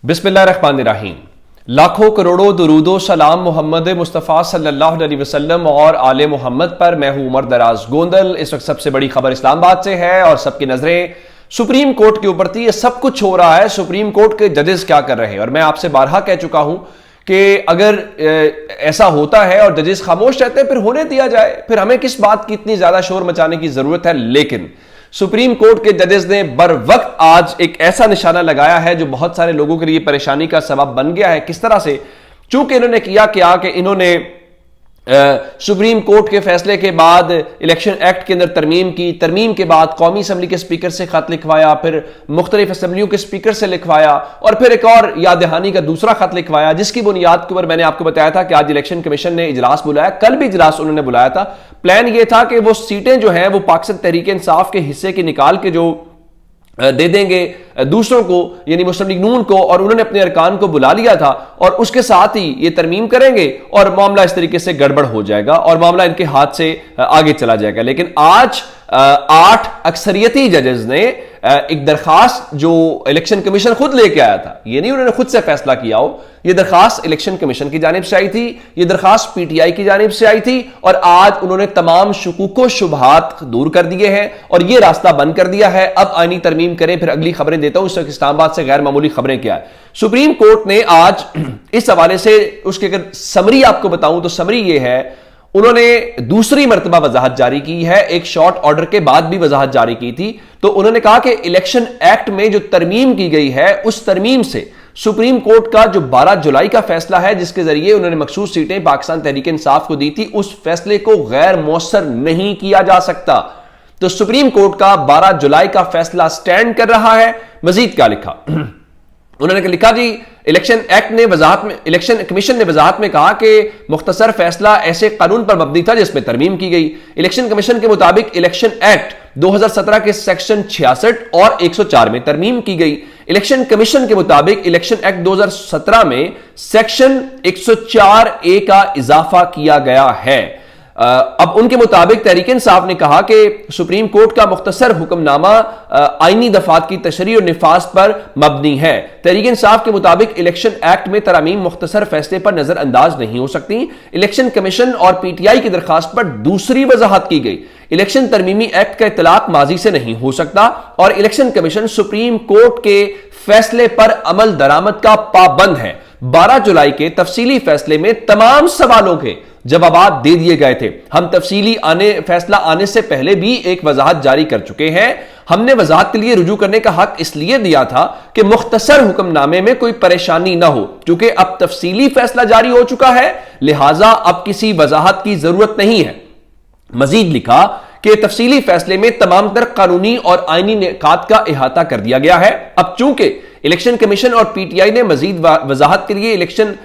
बिस्मिल्लाहिर्रहमानिर्रहीम। लाखों करोड़ों दुरूदो सलाम मोहम्मद मुस्तफ़ा सल्लल्लाहु अलैहि वसल्लम और आले मोहम्मद पर। मैं हूं उमर दराज गोंदल। इस वक्त सबसे बड़ी खबर इस्लामाबाद से है और सबकी नजरें सुप्रीम कोर्ट के ऊपर थी। ये सब कुछ हो रहा है, सुप्रीम कोर्ट के जजेस क्या कर रहे हैं। और मैं आपसे बारहा कह चुका हूं कि अगर ऐसा होता है और जजेस खामोश रहते हैं फिर होने दिया जाए, फिर हमें किस बात की इतनी ज्यादा शोर मचाने की जरूरत है। लेकिन सुप्रीम कोर्ट के जजेस ने बर वक्त आज एक ऐसा निशाना लगाया है जो बहुत सारे लोगों के लिए परेशानी का सबब बन गया है। किस तरह से? चूंकि इन्होंने किया क्या कि इन्होंने सुप्रीम कोर्ट के फैसले के बाद इलेक्शन एक्ट के अंदर तरमीम के बाद कौमी असम्बली के स्पीकर से खत लिखवाया, फिर मुख्तलिफ असम्बलियों के स्पीकर से लिखवाया और फिर एक और याद दहानी का दूसरा खत लिखवाया, जिसकी बुनियाद के ऊपर मैंने आपको बताया था कि आज इलेक्शन कमीशन ने इजलास बुलाया। कल भी इजलास उन्होंने बुलाया था। प्लान यह था कि वो सीटें जो हैं वो पाकिस्तान तहरीक इंसाफ के हिस्से की निकाल के जो दे देंगे दूसरों को, यानी मुस्लिम लीग नून को, और उन्होंने अपने अरकान को बुला लिया था और उसके साथ ही ये तरमीम करेंगे और मामला इस तरीके से गड़बड़ हो जाएगा और मामला इनके हाथ से आगे चला जाएगा। लेकिन आज 8 अक्सरियती जजेस ने एक दरखास्त जो इलेक्शन कमीशन खुद लेके आया था, ये नहीं उन्होंने खुद से फैसला किया हो, ये दरखास्त इलेक्शन कमीशन की जानिब से आई थी, ये दरखास्त पीटीआई की जानिब से आई थी और आज उन्होंने तमाम शुकूक शुबहात दूर कर दिए हैं और ये रास्ता बंद कर दिया है। अब आईनी तरमीम करें। फिर अगली खबरें देता हूं। इस वक्त इस्लामाबाद से गैर मामूली खबरें क्या है। सुप्रीम कोर्ट ने आज इस हवाले से उसके अगर समरी आपको बताऊं तो समरी ये है, उन्होंने दूसरी मर्तबा वजाहत जारी की है। एक शॉर्ट ऑर्डर के बाद भी वजाहत जारी की थी। तो उन्होंने कहा कि इलेक्शन एक्ट में जो तरमीम की गई है उस तरमीम से सुप्रीम कोर्ट का जो 12 जुलाई का फैसला है जिसके जरिए उन्होंने मखसूस सीटें पाकिस्तान तहरीक इंसाफ को दी थी, उस फैसले को गैर मौसर नहीं किया जा सकता। तो सुप्रीम कोर्ट का 12 जुलाई का फैसला स्टैंड कर रहा है। मजीद क्या लिखा? उन्होंने लिखा जी, इलेक्शन एक्ट ने वजाहत में, इलेक्शन कमीशन ने वजाहत में कहा कि मुख्तसर फैसला ऐसे कानून पर मबनी था जिसमें तरमीम की गई। इलेक्शन कमीशन के मुताबिक इलेक्शन एक्ट 2017 के सेक्शन 66 और 104 में तरमीम की गई। इलेक्शन कमीशन के मुताबिक इलेक्शन एक्ट 2017 में सेक्शन 104A का इजाफा किया गया है। अब उनके मुताबिक तहरीक इंसाफ ने कहा कि सुप्रीम कोर्ट का मुख्तसर हुक्मनामा आईनी दफात की तशरीह और निफाज पर मबनी है। तहरीक इंसाफ के मुताबिक इलेक्शन एक्ट में तरामीम मुख्तसर फैसले पर नजरअंदाज नहीं हो सकती। इलेक्शन कमीशन और पीटीआई की दरखास्त पर दूसरी वजाहत की गई। इलेक्शन तरमीमी एक्ट का इतलाक माजी से नहीं हो सकता और इलेक्शन कमीशन सुप्रीम कोर्ट के फैसले पर अमल दरामद का पाबंद है। 12 जुलाई के तफसीली फैसले में तमाम सवालों के जवाबात दे दिए गए थे। हम तफसीली फैसला आने से पहले भी एक वजाहत जारी कर चुके हैं। हमने वजाहत के लिए रुजू करने का हक इसलिए दिया था कि मुख्तसर हुक्मनामे में कोई परेशानी ना हो। क्योंकि अब तफसीली फैसला जारी हो चुका है, लिहाजा अब किसी वजाहत की जरूरत नहीं है। मजीद लिखा कि तफसीली फैसले में तमाम तर कानूनी और आईनी निकात का इहाता कर दिया गया है। अब चूंकि इलेक्शन कमीशन और पीटीआई ने मजीद वजाहत के लिए इलेक्शन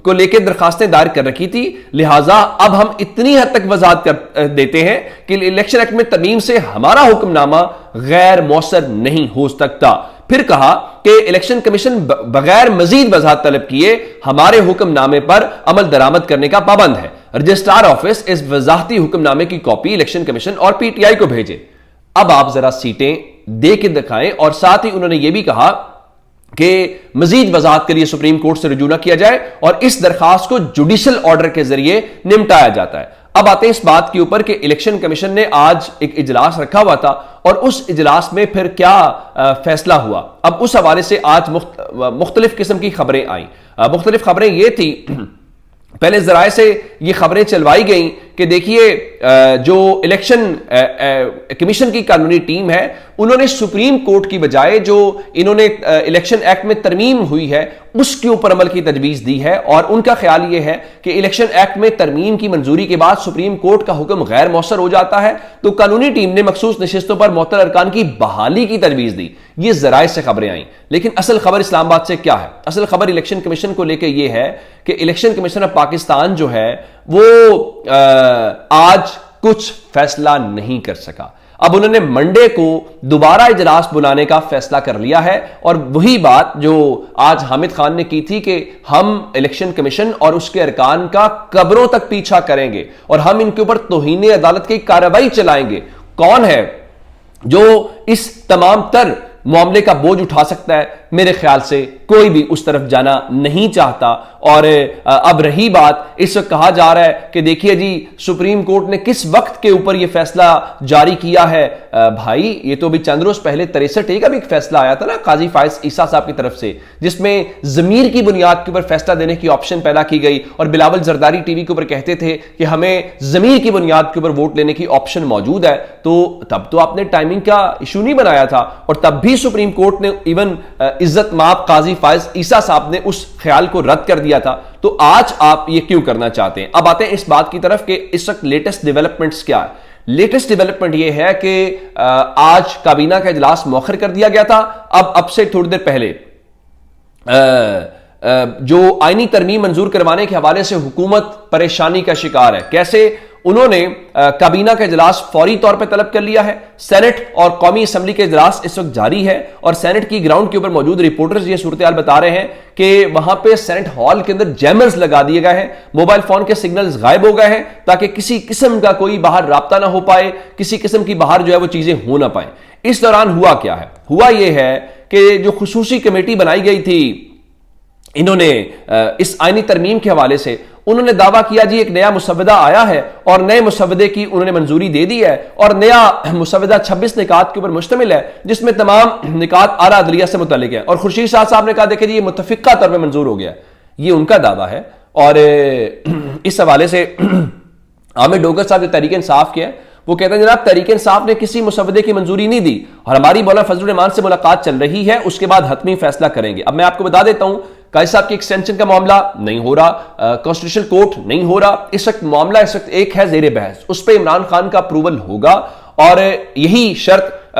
को लेकर दरखास्तें दायर कर रखी थी, लिहाजा अब हम इतनी हद तक वजाहत कर देते हैं कि इलेक्शन एक्ट में तरमीम से हमारा हुक्मनामा गैर मौसर नहीं हो सकता। फिर कहा कि इलेक्शन कमीशन बगैर मजीद वजाहत तलब किए हमारे हुक्मनामे पर अमल दरामद करने का पाबंद है। रजिस्ट्रार ऑफिस इस वजाहती हुक्मनामे की कॉपी इलेक्शन कमीशन और पीटीआई को भेजे। अब आप जरा सीटें दे के दिखाएं। और साथ ही उन्होंने यह भी कहा कि मजीद वजाहत के लिए सुप्रीम कोर्ट से रुजू न किया जाए और इस दरखास्त को जुडिशल ऑर्डर के जरिए निपटाया जाता है। अब आते हैं इस बात के ऊपर कि इलेक्शन कमीशन ने आज एक इजलास रखा हुआ था और उस इजलास में फिर क्या फैसला हुआ। अब उस हवाले से आज मुख्तलिफ किस्म की खबरें आई। मुख्तलिफ खबरें ये थी, पहले जराए से ये खबरें चलवाई गई कि देखिए जो इलेक्शन कमीशन की कानूनी टीम है उन्होंने सुप्रीम कोर्ट की बजाय जो इन्होंने इलेक्शन एक्ट में तरमीम हुई है उसके ऊपर अमल की तजवीज दी है। और उनका ख्याल यह है कि इलेक्शन एक्ट में तरमीम की मंजूरी के बाद सुप्रीम कोर्ट का हुक्म गैर मौसर हो जाता है। तो कानूनी टीम ने मखसूस नशिस्तों पर मुअत्तल अरकान की बहाली की तजवीज दी। ये जराए से खबरें आई। लेकिन असल खबर इस्लामाबाद से क्या है? असल खबर इलेक्शन कमीशन को लेकर यह है कि इलेक्शन कमीशन ऑफ पाकिस्तान जो है वो आज कुछ फैसला नहीं कर सका। अब उन्होंने मंडे को दोबारा इजलास बुलाने का फैसला कर लिया है और वही बात जो आज हामिद खान ने की थी कि हम इलेक्शन कमीशन और उसके अरकान का कब्रों तक पीछा करेंगे और हम इनके ऊपर तौहीन अदालत की कार्रवाई चलाएंगे। कौन है जो इस तमाम तर معاملے کا بوجھ اٹھا سکتا ہے، میرے خیال سے کوئی بھی اس طرف جانا نہیں چاہتا۔ اور اب رہی بات، اس وقت کہا جا رہا ہے کہ دیکھیے جی سپریم کورٹ نے کس وقت کے اوپر یہ فیصلہ جاری کیا ہے۔ بھائی یہ تو ابھی چند روز پہلے 63A کا بھی ایک فیصلہ آیا تھا نا قاضی فائز عیسیٰ صاحب کی طرف سے، جس میں ضمیر کی بنیاد کے اوپر فیصلہ دینے کی آپشن پیدا کی گئی، اور بلاول زرداری ٹی وی کے اوپر کہتے تھے کہ ہمیں ضمیر کی بنیاد کے اوپر ووٹ لینے کی آپشن موجود ہے۔ تو تب تو آپ نے ٹائمنگ کا ایشو نہیں بنایا تھا، اور تب بھی سپریم کورٹ نے ایون عزت مآب قاضی فائز عیسیٰ صاحب نے اس خیال کو رد کر دیا تھا۔ تو آج آپ یہ کیوں کرنا چاہتے ہیں؟ اب آتے ہیں اس بات کی طرف کہ اس وقت لیٹسٹ ڈیولپمنٹس کیا ہے۔ لیٹسٹ ڈیولپمنٹ یہ ہے کہ آج کابینہ کا اجلاس مؤخر کر دیا گیا تھا۔ اب سے تھوڑی دیر پہلے جو آئینی ترمیم منظور کروانے کے حوالے سے حکومت پریشانی کا شکار ہے۔ کیسے؟ انہوں نے کابینہ کا اجلاس فوری طور پہ طلب کر لیا ہے۔ سینٹ اور قومی اسمبلی کے اجلاس اس وقت جاری ہے، اور سینٹ کی گراؤنڈ کے اوپر موجود رپورٹرز یہ صورتحال بتا رہے ہیں کہ وہاں پہ سینٹ ہال کے اندر جیمرز لگا دیے گئے ہیں، موبائل فون کے سگنلز غائب ہو گئے ہیں تاکہ کسی قسم کا کوئی باہر رابطہ نہ ہو پائے، کسی قسم کی باہر جو ہے وہ چیزیں ہو نہ پائیں۔ اس دوران ہوا کیا ہے؟ ہوا یہ ہے کہ جو خصوصی کمیٹی بنائی گئی تھی، انہوں نے اس آئینی ترمیم کے حوالے سے انہوں نے دعویٰ کیا جی ایک نیا مسودہ آیا ہے، اور نئے مسودے کی انہوں نے منظوری دے دی ہے، اور نیا مسودہ 26 نکات کے اوپر مشتمل ہے، جس میں تمام نکات اعلیٰ عدلیہ سے متعلق ہیں۔ اور خورشید شاہ صاحب نے کہا دیکھیں جی یہ متفقہ طور پہ منظور ہو گیا، یہ ان کا دعویٰ ہے۔ اور اس حوالے سے عامر ڈوگر صاحب جو تحریک انصاف کے ہیں، وہ کہتے ہیں جناب تحریک انصاف نے کسی مسودے کی منظوری نہیں دی، اور ہماری مولانا فضل الرحمان سے ملاقات چل رہی ہے، اس کے بعد حتمی فیصلہ کریں گے۔ اب میں آپ کو بتا دیتا ہوں، قاضی صاحب کی ایکسٹینشن کا معاملہ نہیں ہو رہا، کانسٹیٹیوشنل کورٹ نہیں ہو رہا، اس وقت معاملہ اس وقت ایک ہے زیر بحث، اس پہ عمران خان کا اپروول ہوگا، اور یہی شرط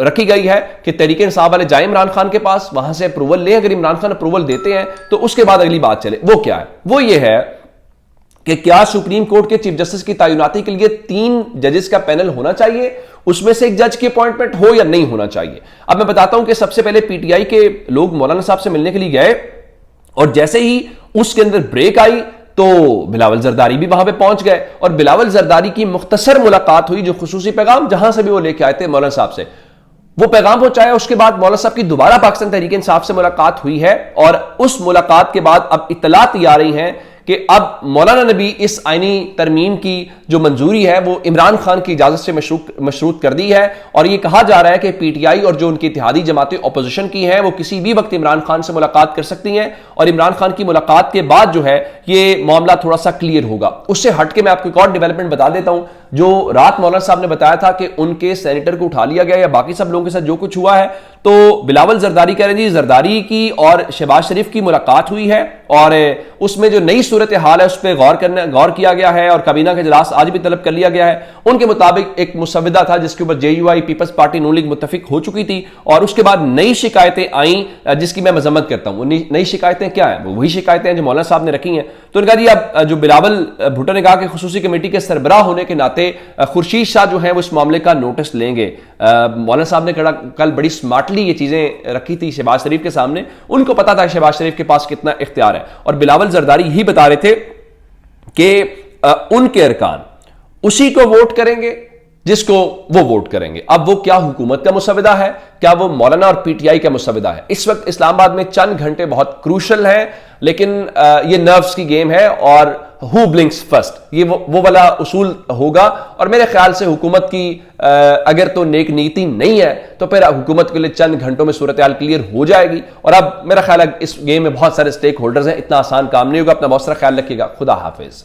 رکھی گئی ہے کہ تحریک انصاف والے جائیں عمران خان کے پاس، وہاں سے اپروول لیں، اگر عمران خان اپروول دیتے ہیں تو اس کے بعد اگلی بات چلے۔ وہ کیا ہے؟ وہ یہ ہے کہ کیا سپریم کورٹ کے چیف جسٹس کی تعیناتی کے لیے 3 ججز کا پینل ہونا چاہیے، اس میں سے ایک جج کی اپوائنٹمنٹ ہو یا نہیں ہونا چاہیے۔ اب میں بتاتا ہوں کہ سب سے پہلے پی ٹی آئی کے لوگ مولانا صاحب سے ملنے کے لیے گئے، اور جیسے ہی اس کے اندر بریک آئی تو بلاول زرداری بھی وہاں پہ پہنچ گئے، اور بلاول زرداری کی مختصر ملاقات ہوئی، جو خصوصی پیغام جہاں سے بھی وہ لے کے آئے تھے مولانا صاحب سے، وہ پیغام پہنچایا۔ اس کے بعد مولانا صاحب کی دوبارہ پاکستان تحریک انصاف سے ملاقات ہوئی ہے، اور اس ملاقات کے بعد اب اطلاعات یہ آ رہی ہیں کہ اب مولانا نے بھی اس آئینی ترمیم کی جو منظوری ہے وہ عمران خان کی اجازت سے مشروط کر دی ہے، اور یہ کہا جا رہا ہے کہ پی ٹی آئی اور جو ان کی اتحادی جماعتیں اپوزیشن کی ہیں وہ کسی بھی وقت عمران خان سے ملاقات کر سکتی ہیں، اور عمران خان کی ملاقات کے بعد جو ہے یہ معاملہ تھوڑا سا کلیئر ہوگا۔ اس سے ہٹ کے میں آپ کو ایک اور ڈیولپمنٹ بتا دیتا ہوں، جو رات مولانا صاحب نے بتایا تھا کہ ان کے سینیٹر کو اٹھا لیا گیا یا باقی سب لوگوں کے ساتھ جو کچھ ہوا ہے، تو بلاول زرداری کہہ رہے ہیں جی زرداری کی اور شہباز شریف کی ملاقات ہوئی ہے، اور اس میں جو نئی صورتحال ہے اس پہ غور کیا گیا ہے، اور کابینہ کا اجلاس آج بھی طلب کر لیا گیا ہے۔ ان کے مطابق ایک مسودہ تھا جس کے اوپر J U I Peoples Party Noon League متفق ہو چکی تھی، اور اس کے بعد نئی شکایتیں آئیں جس کی میں مذمت کرتا ہوں۔ نئی شکایتیں کیا ہیں؟ وہی شکایتیں ہیں جو مولانا صاحب نے رکھی ہیں۔ تو انہوں نے کہا جی اب جو بلاول بھٹو نے کہا کہ خصوصی کمیٹی کے سربراہ ہونے کے ناطے خورشید شاہ جو ہیں وہ اس معاملے کا نوٹس لیں گے۔ مولانا صاحب نے کل بڑی سمارٹلی یہ چیزیں رکھی تھی شہباز شریف کے سامنے، ان کو پتا تھا شہباز شریف کے پاس کتنا اختیار ہے، اور بلاول زرداری یہی بتا رہے تھے کہ ان کے ارکان اسی کو ووٹ کریں گے جس کو وہ ووٹ کریں گے۔ اب وہ کیا حکومت کا مسودہ ہے، کیا وہ مولانا اور پی ٹی آئی کا مسودہ ہے؟ اس وقت اسلام آباد میں چند گھنٹے بہت کروشل ہیں، لیکن یہ نروز کی گیم ہے، اور ہو بلنکس فرسٹ یہ وہ والا اصول ہوگا، اور میرے خیال سے حکومت کی اگر تو نیک نیتی نہیں ہے تو پھر حکومت کے لیے چند گھنٹوں میں صورتحال کلیئر ہو جائے گی۔ اور اب میرا خیال ہے اس گیم میں بہت سارے سٹیک ہولڈرز ہیں، اتنا آسان کام نہیں ہوگا۔ اپنا بہت سارا خیال رکھیے گا، خدا حافظ۔